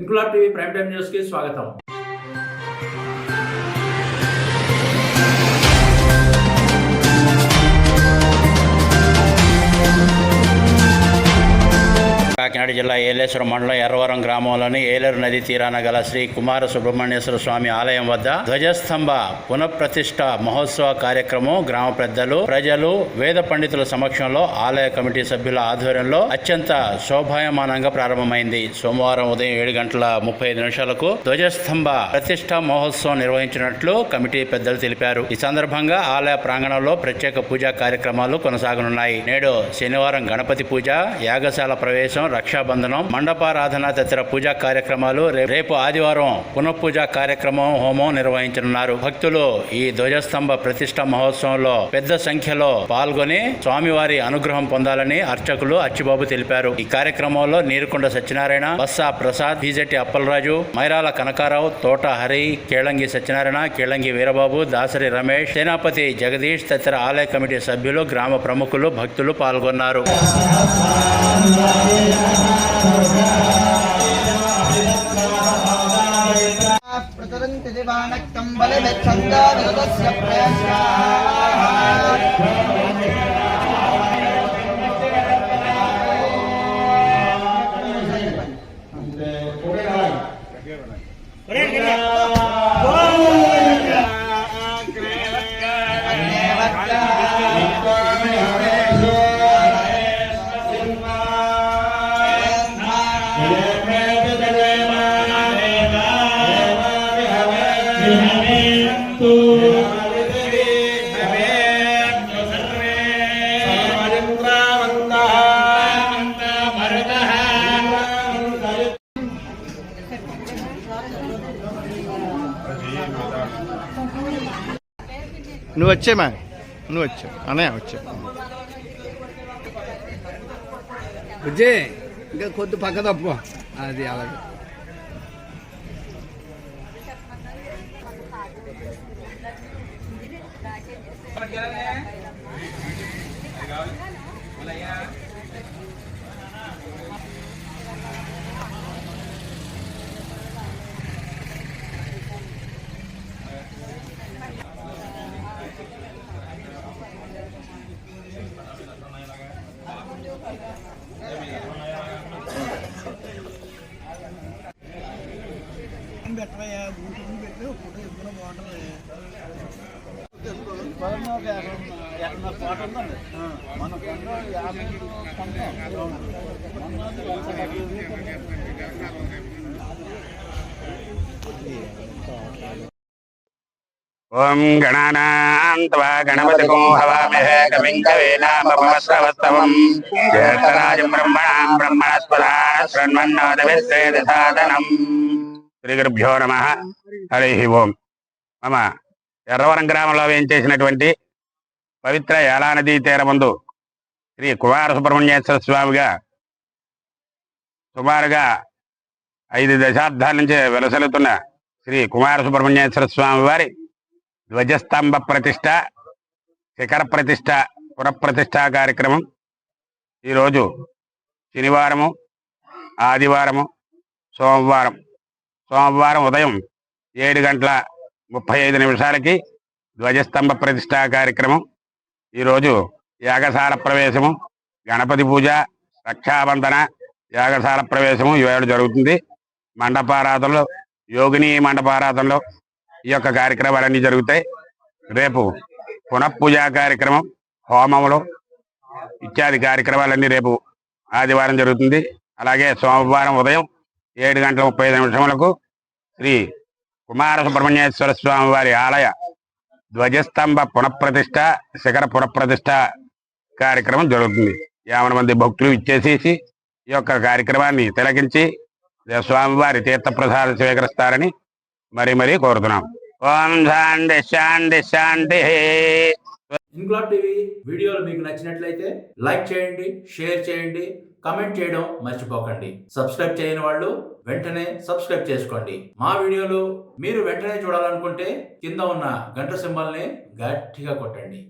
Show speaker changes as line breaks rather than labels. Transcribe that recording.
Inquilab TV prime time news కి స్వాగతం. కాకినాడ జిల్లా ఏలేశ్వరం మండలం ఎర్రవరం గ్రామంలోని ఏలేరు నది తీరాన గల శ్రీ కుమార సుబ్రహ్మణ్యేశ్వర స్వామి ఆలయం వద్ద ధ్వజస్తంభ పునఃప్రతిష్ఠ మహోత్సవ కార్యక్రమం గ్రామ పెద్దలు, ప్రజలు, వేద పండితుల సమక్షంలో ఆలయ కమిటీ సభ్యుల ఆధ్వర్యంలో అత్యంత శోభాయమానంగా ప్రారంభమైంది. సోమవారం ఉదయం 7:35 ధ్వజస్తంభ ప్రతిష్ఠ మహోత్సవం నిర్వహించినట్లు కమిటీ పెద్దలు తెలిపారు. ఈ సందర్భంగా ఆలయ ప్రాంగణంలో ప్రత్యేక పూజా కార్యక్రమాలు కొనసాగనున్నాయి. నేడు శనివారం గణపతి పూజ, యాగశాల ప్రవేశం, రక్షాబంధనం, మండపారాధన తదితర పూజా కార్యక్రమాలు, రేపు ఆదివారం పునఃపూజా కార్యక్రమం, హోమం నిర్వహించనున్నారు. భక్తులు ఈ ధ్వజస్తంభ ప్రతిష్ఠ మహోత్సవంలో పెద్ద సంఖ్యలో పాల్గొని స్వామివారి అనుగ్రహం పొందాలని అర్చకులు అచ్చిబాబు తెలిపారు. ఈ కార్యక్రమంలో నీరుకొండ సత్యనారాయణ, బస్సా ప్రసాద్, బీజెట్టి అప్పలరాజు, మైరాల కనకారావు, తోట హరి, కేళంగి సత్యనారాయణ, కేళంగి వీరబాబు, దాసరి రమేష్, సేనాపతి జగదీష్ తదితర ఆలయ కమిటీ సభ్యులు, గ్రామ ప్రముఖులు, భక్తులు పాల్గొన్నారు.
నువ్వు వచ్చేమా, నువ్వు వచ్చావు అన్నయ్య వచ్చావు.
వచ్చే ఇంకా కొద్ది పక్క తప్పు అది అలాగే.
పెట్టవయ్యా పెట్టి ఫోటో ఎప్పుడు బాగుంటుంది. తోట ఉందండి మన కొండ 50
ఓం గణానాన్త్వా గణపతిగం హవామహే కవిం కవీనాముపమశ్రవస్తవం జ్యేష్ఠరాజం బ్రహ్మణాం బ్రహ్మణస్పదా శృణ్వన్నోదవిశ్రేదసాదనం. శ్రీ గురుభ్యో నమః. హరి ఓం. మమ ఎర్రవరం గ్రామంలో వేయించేసినటువంటి పవిత్ర యాలా నదీ తీరమందు శ్రీ కుమార సుబ్రహ్మణ్యేశ్వర స్వామిగా సుమారుగా 5 దశాబ్దాల నుంచి వెలసలుతున్న శ్రీ కుమార సుబ్రహ్మణ్యేశ్వర స్వామి వారి ధ్వజస్తంభ ప్రతిష్ట, శిఖర ప్రతిష్ట, పునఃప్రతిష్ఠా కార్యక్రమం ఈరోజు శనివారము, ఆదివారము, సోమవారం ఉదయం 7:35 ధ్వజస్తంభ ప్రతిష్ఠా కార్యక్రమం. ఈరోజు యాగశాల ప్రవేశము, గణపతి పూజ, రక్షాబంధన, యాగశాల ప్రవేశము ఇవాళ జరుగుతుంది. మండపారాధనలో, యోగిని మండపారాధనలో ఈ యొక్క కార్యక్రమాలన్నీ జరుగుతాయి. రేపు పునఃపూజా కార్యక్రమం, హోమములు ఇత్యాది కార్యక్రమాలన్నీ రేపు ఆదివారం జరుగుతుంది. అలాగే సోమవారం ఉదయం 7:35 శ్రీ కుమార సుబ్రహ్మణ్యేశ్వర స్వామి వారి ఆలయ ధ్వజస్తంభ పునఃప్రతిష్ఠ, శిఖర పునఃప్రతిష్ఠ కార్యక్రమం జరుగుతుంది. 50 మంది భక్తులు ఇచ్చేసేసి ఈ యొక్క కార్యక్రమాన్ని తిలకించి స్వామివారి తీర్థప్రసాదం స్వీకరిస్తారని మరీ కోరుతున్నాం. ఓం శాంతి శాంతి శాంతి.
ఇన్క్లాబ్ టీవీ వీడియోలు మీకు నచ్చినట్లయితే లైక్ చేయండి, షేర్ చేయండి, కమెంట్ చేయడం మర్చిపోకండి. సబ్స్క్రైబ్ చేయని వాళ్ళు వెంటనే సబ్స్క్రైబ్ చేసుకోండి. మా వీడియోలు మీరు వెంటనే చూడాలనుకుంటే కింద ఉన్న గంట సింబల్ని గట్టిగా కొట్టండి.